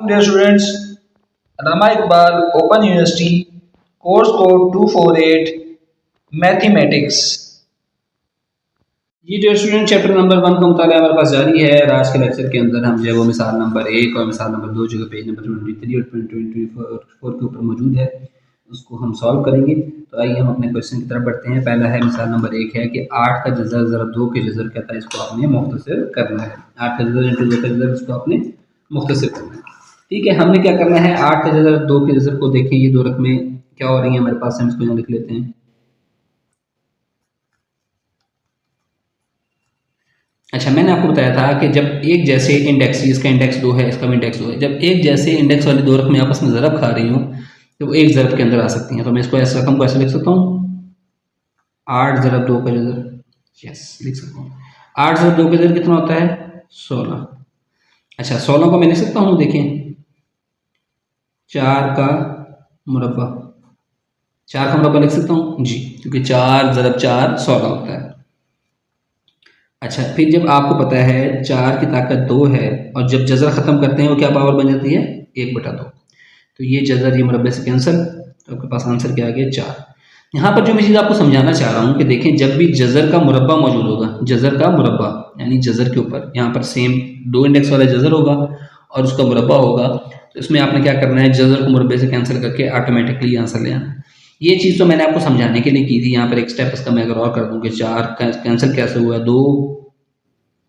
Dear students, Allama Iqbal Open University, course code 248, Mathematics. जी dear student, chapter number 1 का मुताला हमारे पास जारी है। और आज के लेक्चर के अंदर हम जो है वो मिसाल नंबर 1 और मिसाल नंबर 2 जो कि पेज नंबर 23 और 24 के ऊपर मौजूद है उसको हम सॉल्व करेंगे। तो आइए हम अपने क्वेश्चन की तरफ बढ़ते हैं। पहला है मिसाल नंबर 1 है कि 8 का जज़र ज़रब 2 के जज़र कहता है, इसको आपने मुख्तसर करना है। 8 का जज़र इंटू 2 का जज़र, इसको आपने मुख्तसर करना है। ठीक है, हमने क्या करना है, 8 का जज़र 2 के जज़र को देखें, ये दो रकमें क्या हो रही हैं हमारे पास, हम इसको यहाँ लिख लेते हैं। अच्छा, मैंने आपको बताया था कि जब एक जैसे इंडेक्स, इसका इंडेक्स 2 है, इसका भी इंडेक्स 2 है, जब एक जैसे इंडेक्स वाली दो रकमें आपस में ज़रब खा रही हूँ तो वो एक ज़रब के अंदर आ सकती हैं। तो मैं इसको ऐसे रकम को ऐसे लिख सकता हूँ, 8 ज़रब 2 का जज़र, यस लिख सकता हूँ। 8 ज़रब 2 का जज़र कितना होता है, 16। अच्छा, 16 को मैं लिख सकता हूँ, देखें 4 का मुरब्बा, 4 का मुरब्बा लिख सकता हूँ जी, क्योंकि 4 ज़रब 4 16 होता है। अच्छा, फिर जब आपको पता है 4 की ताकत 2 है और जब जज़र ख़त्म करते हैं वो क्या पावर बन जाती है, 1/2। तो ये जज़र ये मुरब्बे से कैंसिल, तो आपके पास आंसर क्या आ गया, 4। यहाँ पर जो मैं चीज़ आपको समझाना चाह रहा हूँ कि देखें, जब भी जज़र का मुरब्बा मौजूद होगा, जज़र का मुरब्बा यानी जज़र के ऊपर यहाँ पर सेम 2 इंडेक्स वाला जज़र होगा और उसका मुरब्बा होगा, तो इसमें आपने क्या करना है, जज़र को मुरब्बे से कैंसिल करके ऑटोमेटिकली आंसर ले आना है। ये चीज़ तो मैंने आपको समझाने के लिए की थी। यहाँ पर एक स्टेप इसका मैं अगर और कर दूँ कि 4 कैंसिल कैसे हुआ, 2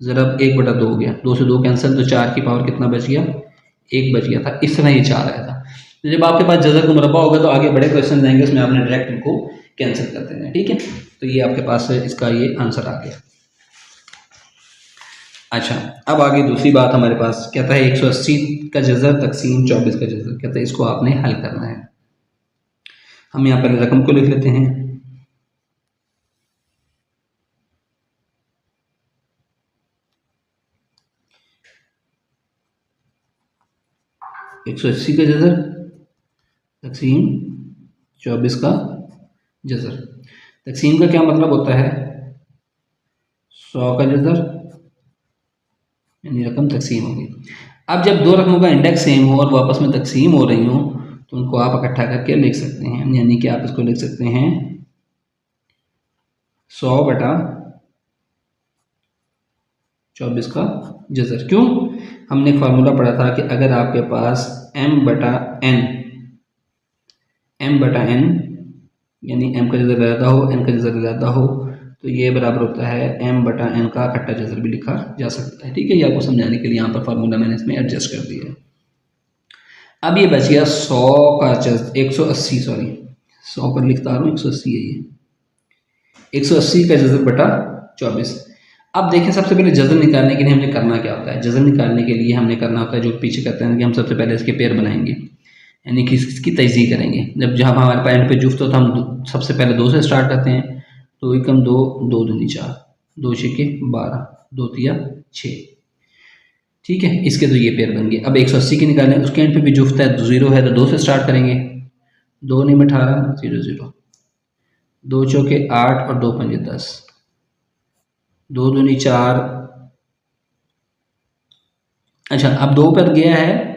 ज़रब 1/2 हो गया, 2 से 2 कैंसिल, तो 4 की पावर कितना बच गया, 1 बच गया था। इस तरह ये 4 आया था। तो जब आपके पास जज़र का मुरब्बा होगा तो आगे बड़े क्वेश्चन आएंगे, उसमें आपने डायरेक्ट इनको कैंसिल कर देना है। ठीक है, तो ये आपके पास इसका ये आंसर आ गया। अच्छा, अब आगे दूसरी बात हमारे पास कहता है 180 का जज़र तकसीम 24 का जज़र, कहता है इसको आपने हल करना है। हम यहाँ पर रकम को लिख लेते हैं, 180 का जज़र तकसीम 24 का जज़र। तकसीम का क्या मतलब होता है, 100 का जज़र यानी रकम तकसीम होगी। अब जब दो रकमों का इंडेक्स सेम हो और वो आपस में तकसीम हो रही हो तो उनको आप इकट्ठा करके लिख सकते हैं, यानी कि आप इसको लिख सकते हैं 100/24 का जज़र। क्यों, हमने एक फार्मूला पढ़ा था कि अगर आपके पास m/n यानी m का जज़र ज़्यादा हो, n का जज़र ज़्यादा हो, तो ये बराबर होता है m/n का इकट्ठा जज़र भी लिखा जा सकता है। ठीक है, ये आपको समझाने के लिए यहाँ पर फार्मूला मैंने इसमें एडजस्ट कर दिया है। अब ये बच गया 100 का 180, सॉरी 100 पर लिखता रहा हूँ, 180 है ये, 180 का जज़र बटा 24। अब देखें, सबसे पहले जज़र निकालने के लिए हमने करना क्या होता है, जज़र निकालने के लिए हमने करना होता है, जो पीछे करते हैं कि हम सबसे पहले इसके पेयर बनाएंगे, यानी कि इसकी तजज़ीह करेंगे। जब जहाँ हमारे पॉइंट पे जुफ्त हो तो हम सबसे पहले 2 से स्टार्ट करते हैं, 2 एकम 2, 2 दूनी 4, 2 छक्के 12, 2 तिया 6। ठीक है, इसके तो ये पेयर बन गए। अब 180 की निकालें, उसके एंड पे भी जुफ्त है, 0 है तो 2 से स्टार्ट करेंगे, 2 9 18, 0 0, 2 चौके 8 और 2 पंजे 10, 2 दूनी 4। अच्छा, अब 2 पर गया है,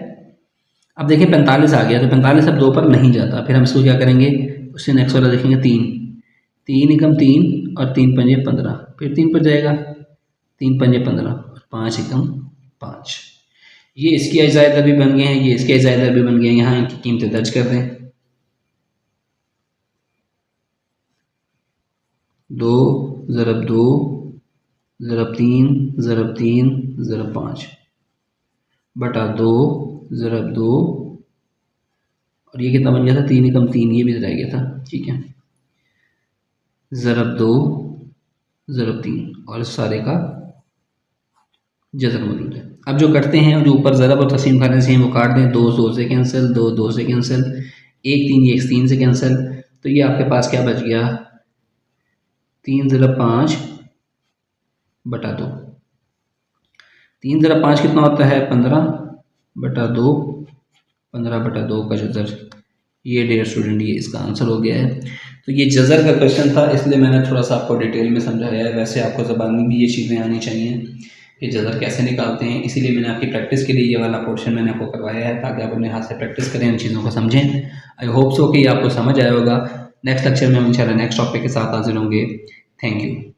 अब देखिए 45 आ गया, तो 45 अब 2 पर नहीं जाता, फिर हम इसको क्या करेंगे, उससे नेक्स्ट वाला देखेंगे 3, 3 एकम 3 और 3 पंजे 15, फिर 3 पर जाएगा, 3 पंजे 15 और 5 एकम 5। ये इसकी अजायदर भी बन गए हैं, ये इसके अजायदर भी बन गए हैं। यहाँ इनकी कीमतें दर्ज कर दें, 2 ज़रब 2 ज़रब 3 ज़रब 3 ज़रब 5 बटा 2 ज़रब 2, और ये कितना बन गया था, 3 एकम 3, ये भी रह गया था। ठीक है, ज़रब 2 ज़रब 3 और इस सारे का जज़र मौजूद है। अब जो करते हैं, जो ऊपर ज़रब और तक़सीम करने से हैं वो काट दें, 2 2 से कैंसिल, 2 2 से कैंसिल, 1 3 1 3 से कैंसिल, तो ये आपके पास क्या बच गया, 3 ज़रब 5 बटा 2। 3 ज़रब 5 कितना होता है, 15 बटा 2, 15 बटा 2 का जज़र। ये डियर स्टूडेंट, ये इसका आंसर हो गया है। तो ये जज़र का क्वेश्चन था, इसलिए मैंने थोड़ा सा आपको डिटेल में समझाया है। वैसे आपको ज़बानी भी ये चीज़ें आनी चाहिए कि जज़र कैसे निकालते हैं। इसीलिए मैंने आपकी प्रैक्टिस के लिए ये वाला पोर्शन मैंने आपको करवाया है, ताकि आप अपने हाथ से प्रैक्टिस करें, उन चीज़ों को समझें। आई होप सो कि आपको समझ आया होगा। नेक्स्ट लेक्चर में हम इंशाल्लाह नेक्स्ट टॉपिक के साथ हाजिर होंगे। Thank you.